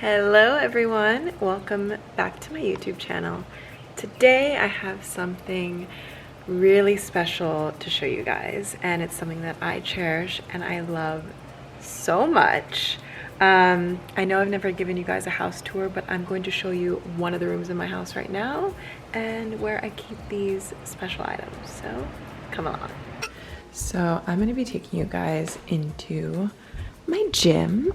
Hello everyone, welcome back to my YouTube channel. Today I have something really special to show you guys, and it's something that I cherish and I love so much. I know I've never given you guys a house tour, but I'm going to show you one of the rooms in my house right now and where I keep these special items, so come along. So I'm going to be taking you guys into my gym.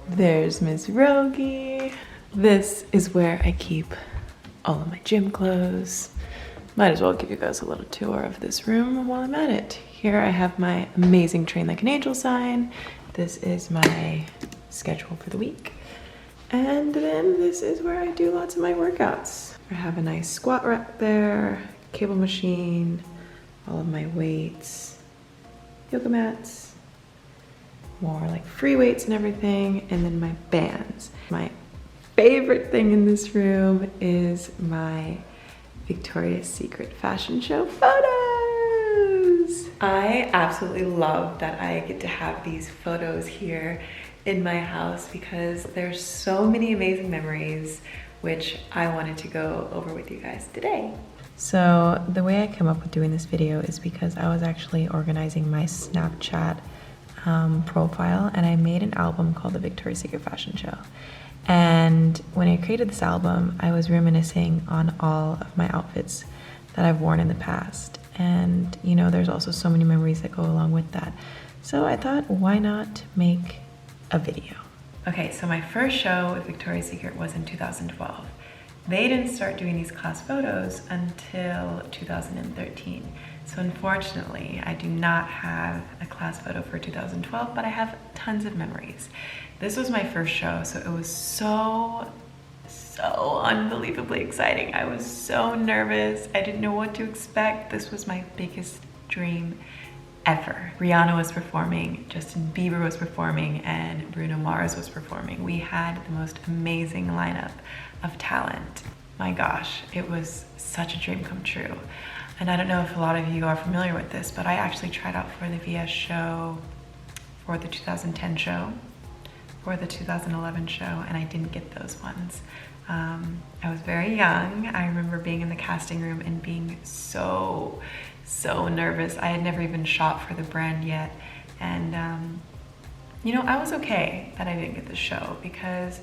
There's Miss Rogie. This is where I keep all of my gym clothes. Might as well give you guys a little tour of this room while I'm at it. Here I have my amazing Train Like an Angel sign. This is my schedule for the week. And then this is where I do lots of my workouts. I have a nice squat rack there, cable machine, all of my weights, yoga mats, more like free weights and everything, and then my bands. My favorite thing in this room is my Victoria's Secret fashion show photos. I absolutely love that I get to have these photos here in my house because there's so many amazing memories which I wanted to go over with you guys today. So the way I came up with doing this video is because I was actually organizing my Snapchat profile, and I made an album called the Victoria's Secret Fashion Show. And when I created this album, I was reminiscing on all of my outfits that I've worn in the past. And you know, there's also so many memories that go along with that. So I thought, why not make a video? Okay, so my first show with Victoria's Secret was in 2012. They didn't start doing these class photos until 2013. So unfortunately, I do not have a class photo for 2012, but I have tons of memories. This was my first show, so it was so unbelievably exciting. I was so nervous. I didn't know what to expect. This was my biggest dream ever. Rihanna was performing, Justin Bieber was performing, and Bruno Mars was performing. We had the most amazing lineup of talent. My gosh, it was such a dream come true. And I don't know if a lot of you are familiar with this, but I actually tried out for the VS show, for the 2010 show, for the 2011 show, and I didn't get those ones. I was very young. I remember being in the casting room and being so nervous. I had never even shot for the brand yet. And you know, I was okay that I didn't get the show because,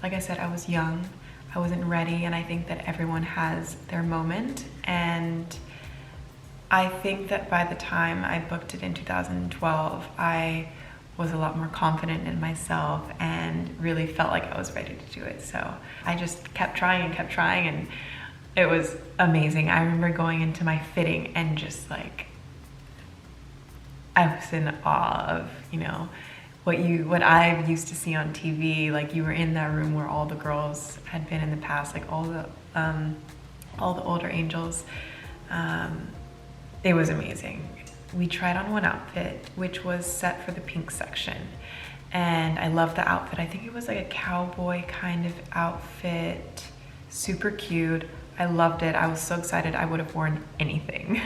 like I said, I was young. I wasn't ready, and I think that everyone has their moment. And I think that by the time I booked it in 2012, I was a lot more confident in myself and really felt like I was ready to do it. So I just kept trying, and it was amazing. I remember going into my fitting and just like, I was in awe of, you know, what I used to see on TV. Like, you were in that room where all the girls had been in the past, like all the older angels. It was amazing. We tried on one outfit, which was set for the pink section. And I loved the outfit. I think it was like a cowboy kind of outfit, super cute. I loved it. I was so excited. I would have worn anything.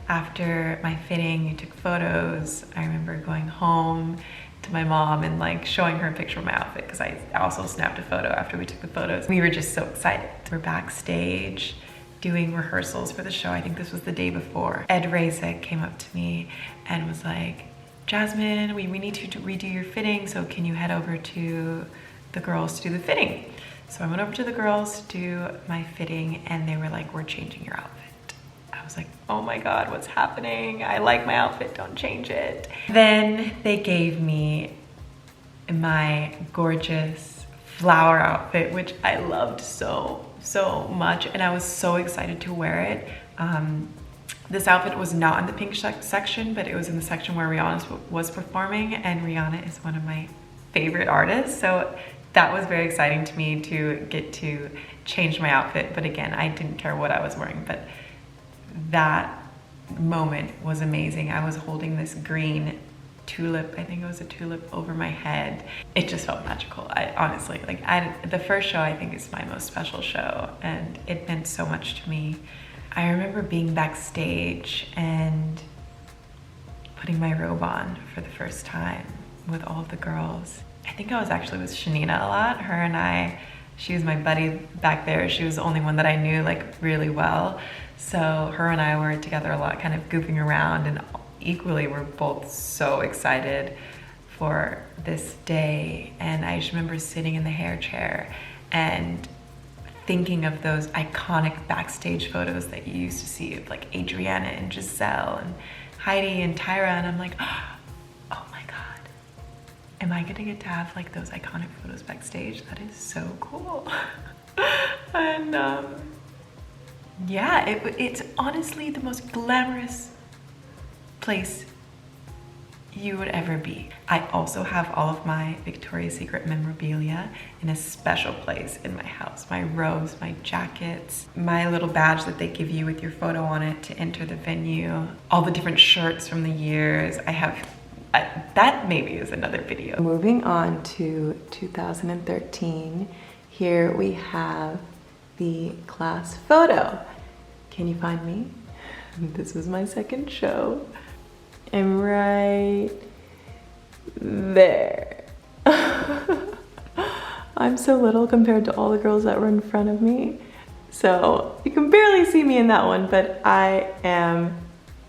After my fitting, you took photos. I remember going home to my mom and like showing her a picture of my outfit because I also snapped a photo after we took the photos. We were just so excited. We're backstage doing rehearsals for the show. I think this was the day before. Ed Razek came up to me and was like, Jasmine, we need you to redo your fitting, so can you head over to the girls to do the fitting? So I went over to the girls to do my fitting, and they were like, we're changing your outfit. I was like, oh my God, what's happening? I like my outfit, don't change it. Then they gave me my gorgeous flower outfit, which I loved so much, and I was so excited to wear it. This outfit was not in the pink section, but it was in the section where Rihanna was performing, and Rihanna is one of my favorite artists, so that was very exciting to me to get to change my outfit. But again, I didn't care what I was wearing, but that moment was amazing. I was holding this green tulip, I think it was a tulip, over my head. It just felt magical. I honestly, like, the first show I think is my most special show, and it meant so much to me. I remember being backstage and putting my robe on for the first time with all of the girls. I think I was actually with Shanina a lot. Her and I, she was my buddy back there. She was the only one that I knew like really well. So her and I were together a lot, kind of goofing around, and equally we're both so excited for this day. And I just remember sitting in the hair chair and thinking of those iconic backstage photos that you used to see of like Adriana and Giselle and Heidi and Tyra, and I'm like, oh my God, am I gonna get to have like those iconic photos backstage? That is so cool. And yeah, it's honestly the most glamorous place you would ever be. I also have all of my Victoria's Secret memorabilia in a special place in my house. My robes, my jackets, my little badge that they give you with your photo on it to enter the venue, all the different shirts from the years. I have, that maybe is another video. Moving on to 2013, here we have the class photo. Can you find me? This was my second show. I'm right there. I'm so little compared to all the girls that were in front of me. So you can barely see me in that one, but I am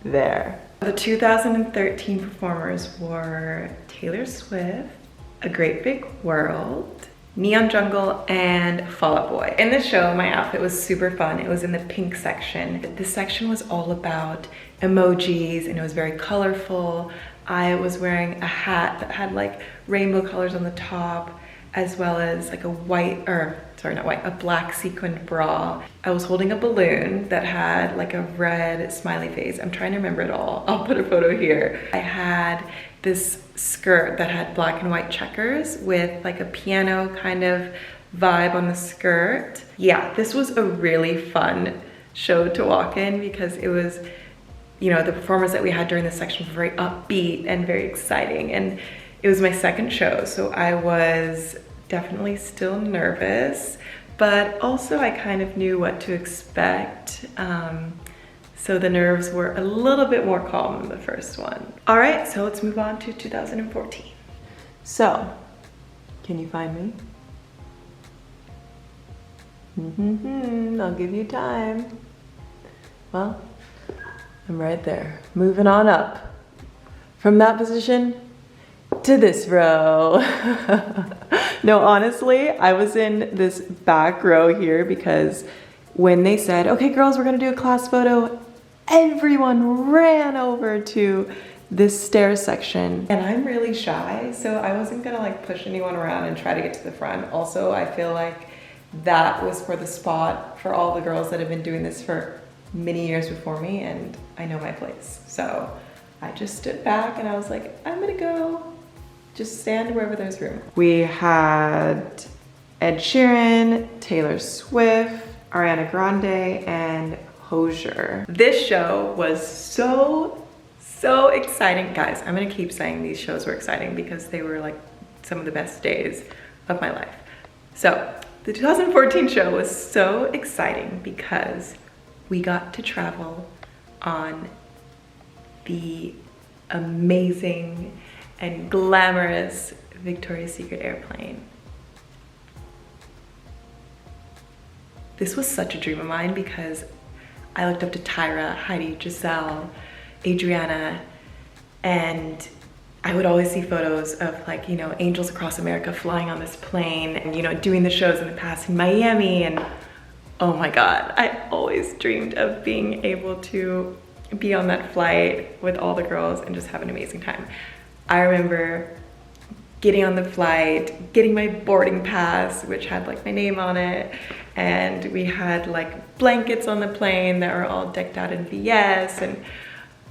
there. The 2013 performers were Taylor Swift, A Great Big World, Neon Jungle, and Fall Out Boy. In this show, my outfit was super fun. It was in the pink section. This section was all about emojis and it was very colorful. I was wearing a hat that had like rainbow colors on the top, as well as like a white, or sorry, not white, a black sequined bra. I was holding a balloon that had like a red smiley face. I'm trying to remember it all. I'll put a photo here. I had this skirt that had black and white checkers with like a piano kind of vibe on the skirt. Yeah, this was a really fun show to walk in because it was, you know, the performers that we had during this section were very upbeat and very exciting. And it was my second show, so I was definitely still nervous, but also I kind of knew what to expect. So the nerves were a little bit more calm than the first one. All right, so let's move on to 2014. So, can you find me? I'll give you time. Well, I'm right there. Moving on up. From that position to this row. No, honestly, I was in this back row here because when they said, okay girls, we're gonna do a class photo, everyone ran over to this stair section. And I'm really shy, so I wasn't gonna like push anyone around and try to get to the front. Also, I feel like that was for the spot for all the girls that have been doing this for many years before me, and I know my place. So I just stood back and I was like, I'm gonna go just stand wherever there's room. We had Ed Sheeran, Taylor Swift, Ariana Grande, and Hozier. This show was so exciting. Guys, I'm gonna keep saying these shows were exciting because they were like some of the best days of my life. So the 2014 show was so exciting because we got to travel on the amazing and glamorous Victoria's Secret airplane. This was such a dream of mine because I looked up to Tyra, Heidi, Giselle, Adriana, and I would always see photos of like, you know, angels across America flying on this plane and, you know, doing the shows in the past in Miami, and oh my God, I always dreamed of being able to be on that flight with all the girls and just have an amazing time. I remember getting on the flight, getting my boarding pass, which had like my name on it, and we had like blankets on the plane that were all decked out in VS, and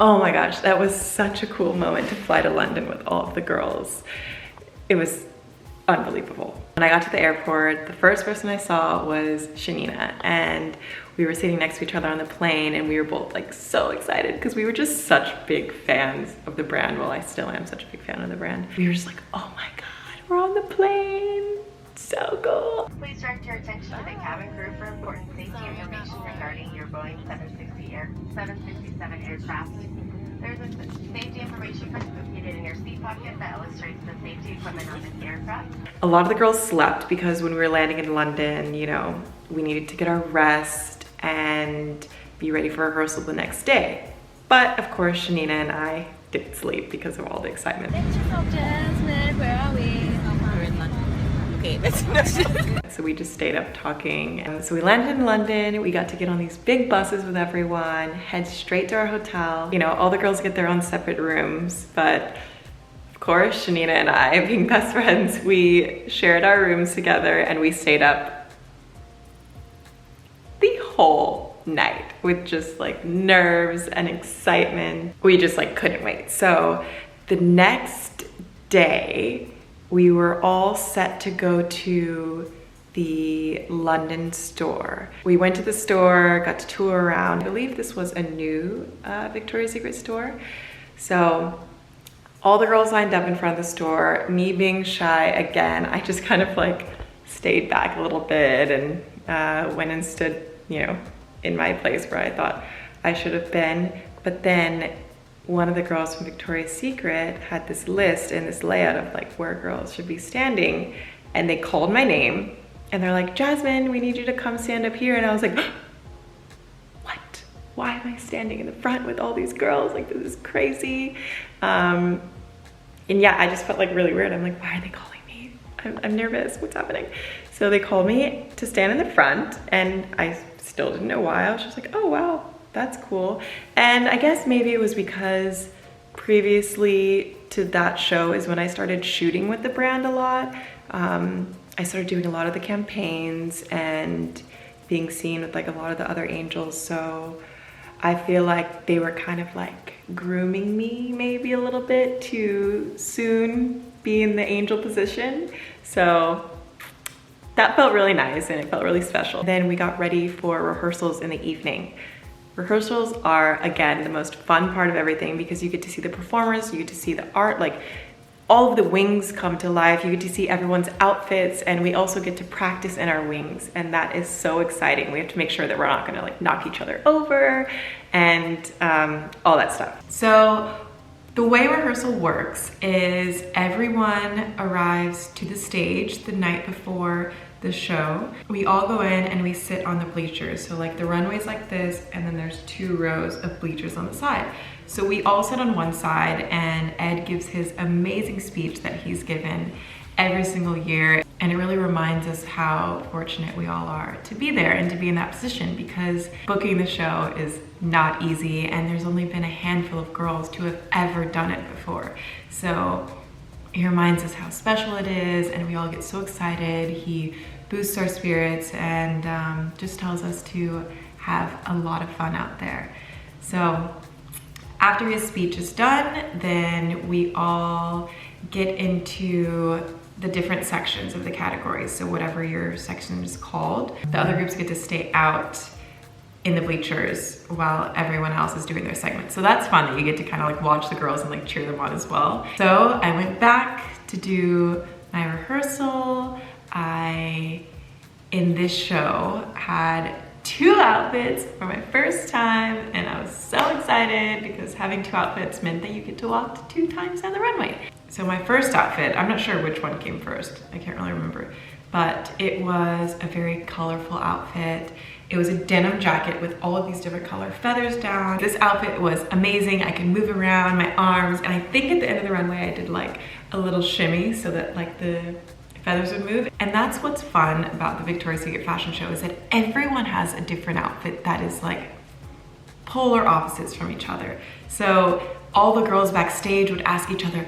oh my gosh, that was such a cool moment to fly to London with all of the girls. It was unbelievable. When I got to the airport, the first person I saw was Shanina, and we were sitting next to each other on the plane, and we were both like so excited because we were just such big fans of the brand. Well, I still am such a big fan of the brand. We were just like, oh my God, we're on the plane. So cool. Please direct your attention to the cabin crew for important safety information regarding your Boeing 767 aircraft. There's a safety information card located in your seat pocket that illustrates the safety equipment on this aircraft. A lot of the girls slept because when we were landing in London, you know, we needed to get our rest and be ready for rehearsal the next day. But of course, Shanina and I didn't sleep because of all the excitement. Jasmine, where are we? We're in London. Okay, that's So we just stayed up talking. And so we landed in London. We got to get on these big buses with everyone, head straight to our hotel. You know, all the girls get their own separate rooms, but of course, Shanina and I, being best friends, we shared our rooms together and we stayed up the whole night with just like nerves and excitement. We just like couldn't wait. So the next day, we were all set to go to the London store. We went to the store, got to tour around. I believe this was a new Victoria's Secret store. So all the girls lined up in front of the store. Me being shy again, I just kind of like stayed back a little bit and went and stood, you know, in my place where I thought I should have been. But then one of the girls from Victoria's Secret had this list and this layout of like where girls should be standing, and they called my name and they're like, Jasmine, we need you to come stand up here. And I was like, what? Why am I standing in the front with all these girls? Like, this is crazy. And yeah, I just felt like really weird. I'm like, why are they calling me? I'm nervous, what's happening? So they called me to stand in the front and I still didn't know why. I was just like, oh wow, that's cool. And I guess maybe it was because previously to that show is when I started shooting with the brand a lot. I started doing a lot of the campaigns and being seen with like a lot of the other angels. So I feel like they were kind of like grooming me maybe a little bit to soon be in the angel position. So that felt really nice and it felt really special. Then we got ready for rehearsals in the evening. Rehearsals are, again, the most fun part of everything because you get to see the performers, you get to see the art, like all of the wings come to life. You get to see everyone's outfits and we also get to practice in our wings. And that is so exciting. We have to make sure that we're not gonna like knock each other over and all that stuff. So the way rehearsal works is everyone arrives to the stage the night before the show. We all go in and we sit on the bleachers. So like the runway's like this and then there's 2 rows of bleachers on the side. So we all sit on one side and Ed gives his amazing speech that he's given every single year. And it really reminds us how fortunate we all are to be there and to be in that position because booking the show is not easy and there's only been a handful of girls to have ever done it before. So he reminds us how special it is and we all get so excited. He boosts our spirits and just tells us to have a lot of fun out there. So after his speech is done, then we all get into the different sections of the categories. So whatever your section is called, the other groups get to stay out in the bleachers while everyone else is doing their segment. So that's fun that you get to kind of like watch the girls and like cheer them on as well. So I went back to do my rehearsal. In this show, had 2 outfits for my first time and I was so excited because having 2 outfits meant that you get to walk 2 times down the runway. So my first outfit, I'm not sure which one came first, I can't really remember, but it was a very colorful outfit. It was a denim jacket with all of these different color feathers down. This outfit was amazing. I could move around my arms and I think at the end of the runway I did like a little shimmy so that like the feathers would move. And that's what's fun about the Victoria's Secret fashion show is that everyone has a different outfit that is like polar opposites from each other. So all the girls backstage would ask each other,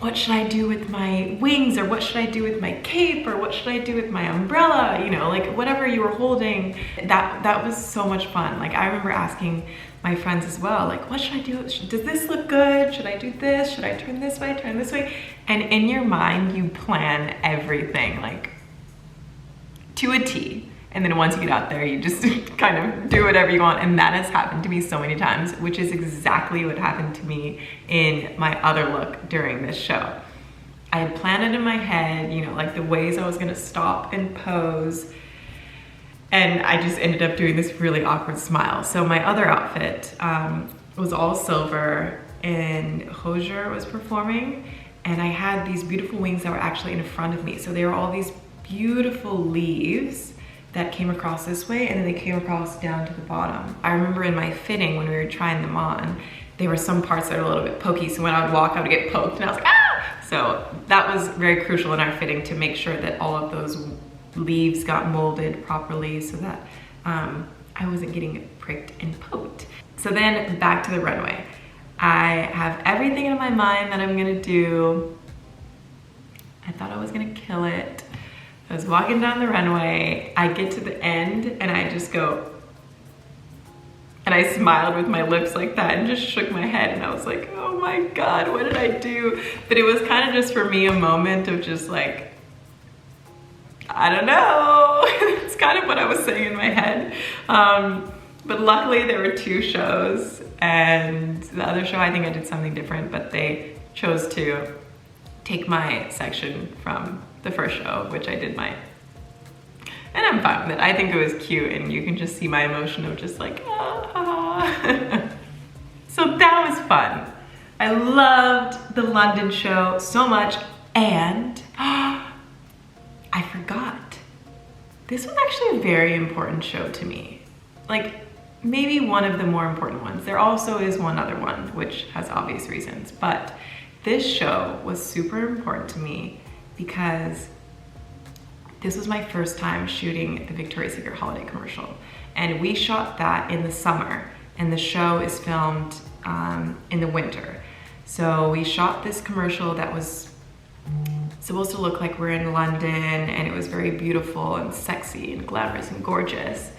what should I do with my wings? Or what should I do with my cape? Or what should I do with my umbrella? You know, like whatever you were holding, that was so much fun. Like I remember asking my friends as well, like, what should I do? Does this look good? Should I do this? Should I turn this way, turn this way? And in your mind, you plan everything like to a T. And then once you get out there, you just kind of do whatever you want. And that has happened to me so many times, which is exactly what happened to me in my other look during this show. I had planned it in my head, you know, like the ways I was gonna stop and pose. And I just ended up doing this really awkward smile. So my other outfit was all silver and Hozier was performing, and I had these beautiful wings that were actually in front of me. So they were all these beautiful leaves that came across this way, and then they came across down to the bottom. I remember in my fitting when we were trying them on, there were some parts that were a little bit pokey, so when I would walk, I would get poked, and I was like, ah! So that was very crucial in our fitting to make sure that all of those leaves got molded properly so that I wasn't getting pricked and poked. So then back to the runway. I have everything in my mind that I'm gonna do. I thought I was gonna kill it. I was walking down the runway. I get to the end and I just go, and I smiled with my lips like that and just shook my head, and I was like, oh my God, what did I do? But it was kind of just for me a moment of just like, I don't know. It's kind of what I was saying in my head. But luckily there were 2 shows, and the other show I think I did something different, but they chose to take my section from the first show, which I did my, and I'm fine with it. I think it was cute, and you can just see my emotion of just like, ah. So that was fun. I loved the London show so much, and I forgot. This was actually a very important show to me. Like, maybe one of the more important ones. There also is one other one, which has obvious reasons, but this show was super important to me because this was my first time shooting the Victoria's Secret holiday commercial. And we shot that in the summer, and the show is filmed in the winter. So we shot this commercial that was supposed to look like we're in London, and it was very beautiful and sexy and glamorous and gorgeous.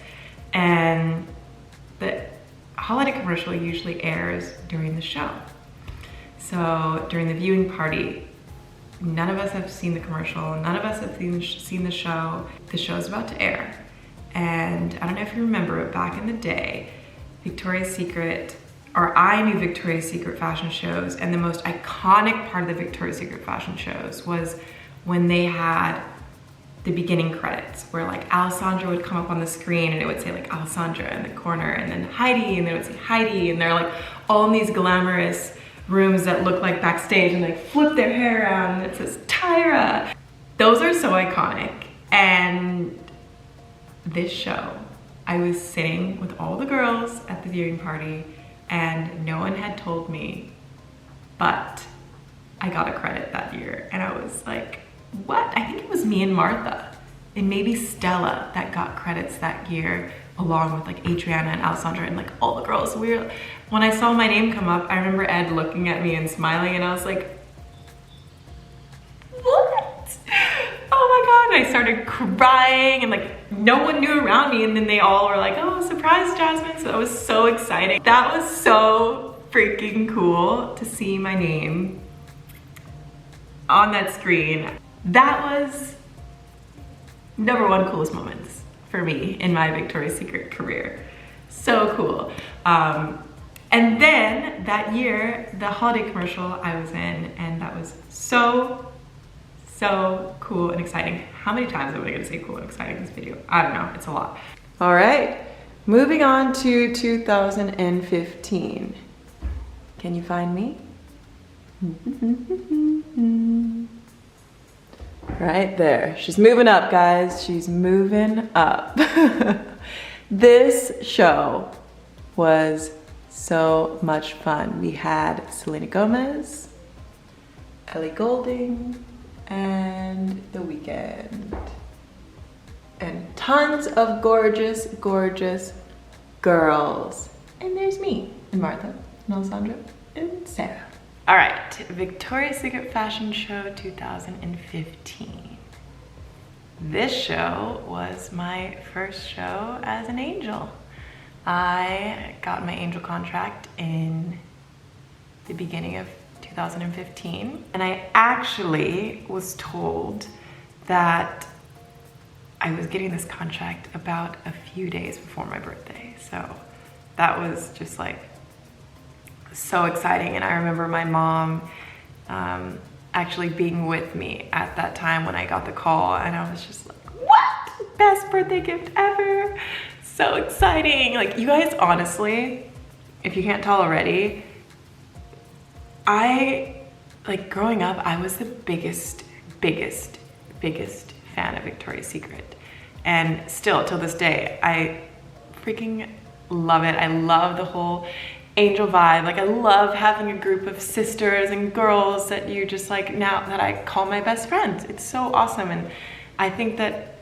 And the holiday commercial usually airs during the show. So during the viewing party, none of us have seen the commercial, none of us have seen the show. The show's about to air. And I don't know if you remember, but back in the day, Victoria's Secret, or I knew Victoria's Secret fashion shows, and the most iconic part of the Victoria's Secret fashion shows was when they had the beginning credits, where like Alessandra would come up on the screen and it would say like Alessandra in the corner, and then Heidi, and then it would say Heidi, and they're like all in these glamorous rooms that look like backstage, and like flip their hair around and it says Tyra. Those are so iconic. And this show, I was sitting with all the girls at the viewing party, and no one had told me, but I got a credit that year, and I was like, what? I think it was me and Martha and maybe Stella that got credits that year, along with like Adriana and Alessandra and like all the girls. When I saw my name come up, I remember Ed looking at me and smiling, and I was like, what? Oh my God. And I started crying, and like no one knew around me, and then they all were like, oh, surprise, Jasmine. So that was so exciting. That was so freaking cool to see my name on that screen. That was #1 coolest moments for me in my Victoria's Secret career. So cool. And then that year, the holiday commercial I was in, and that was so cool and exciting. How many times am I gonna say cool and exciting in this video? I don't know, it's a lot. All right, moving on to 2015. Can you find me? Right there. She's moving up, guys. She's moving up. This show was so much fun. We had Selena Gomez, Ellie Goulding, and The Weeknd. And tons of gorgeous, gorgeous girls. And there's me, and Martha, and Alessandra, and Sarah. All right, Victoria's Secret Fashion Show 2015. This show was my first show as an angel. I got my angel contract in the beginning of 2015, and I actually was told that I was getting this contract about a few days before my birthday. So that was just like so exciting. And I remember my mom actually being with me at that time when I got the call, and I was just like, what? Best birthday gift ever. So exciting. Like, you guys, honestly, if you can't tell already, like growing up, I was the biggest fan of Victoria's Secret. And still, till this day, I freaking love it. I love the whole angel vibe. Like I love having a group of sisters and girls that you just like, now that I call my best friends. It's so awesome. And I think that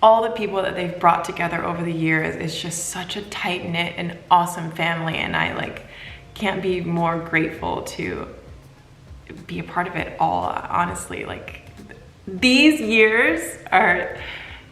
all the people that they've brought together over the years is just such a tight knit and awesome family. And I like can't be more grateful to be a part of it all, honestly. Like these years are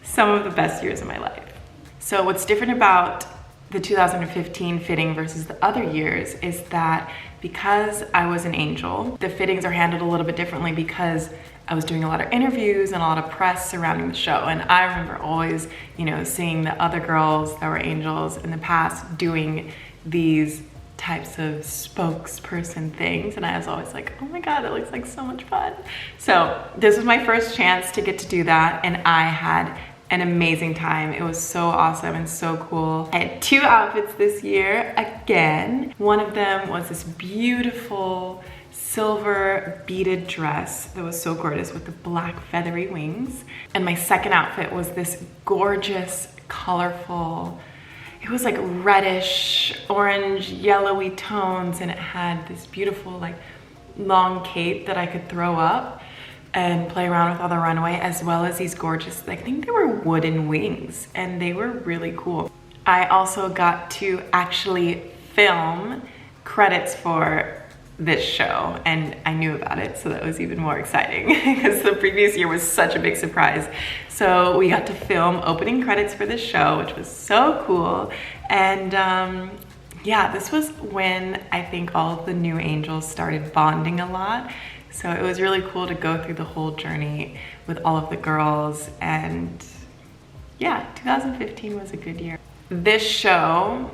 some of the best years of my life. So what's different about the 2015 fitting versus the other years is that because I was an angel, the fittings are handled a little bit differently because I was doing a lot of interviews and a lot of press surrounding the show. And I remember always, you know, seeing the other girls that were angels in the past doing these types of spokesperson things. And I was always like, oh my God, that looks like so much fun. So this was my first chance to get to do that. And I had an amazing time. It was so awesome and so cool. I had 2 outfits this year again. One of them was this beautiful silver beaded dress that was so gorgeous with the black feathery wings. And my second outfit was this gorgeous, colorful, it was like reddish, orange, yellowy tones, and it had this beautiful like long cape that I could throw up and play around with on the runway, as well as these gorgeous, I think they were wooden wings, and they were really cool. I also got to actually film credits for this show, and I knew about it, so that was even more exciting because the previous year was such a big surprise. So we got to film opening credits for this show, which was so cool. And yeah, this was when I think all of the new angels started bonding a lot. So it was really cool to go through the whole journey with all of the girls. And yeah, 2015 was a good year. This show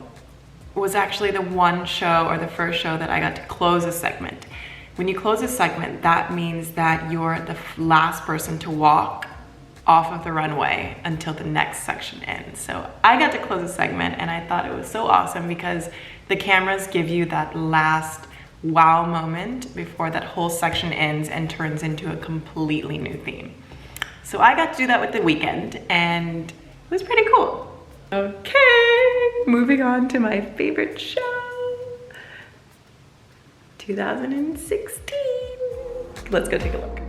was actually the one show, or the first show, that I got to close a segment. When you close a segment, that means that you're the last person to walk off of the runway until the next section ends. So I got to close a segment, and I thought it was so awesome because the cameras give you that last wow moment before that whole section ends and turns into a completely new theme. So I got to do that with The Weeknd, and it was pretty cool. Okay, moving on to my favorite show, 2016. Let's go take a look.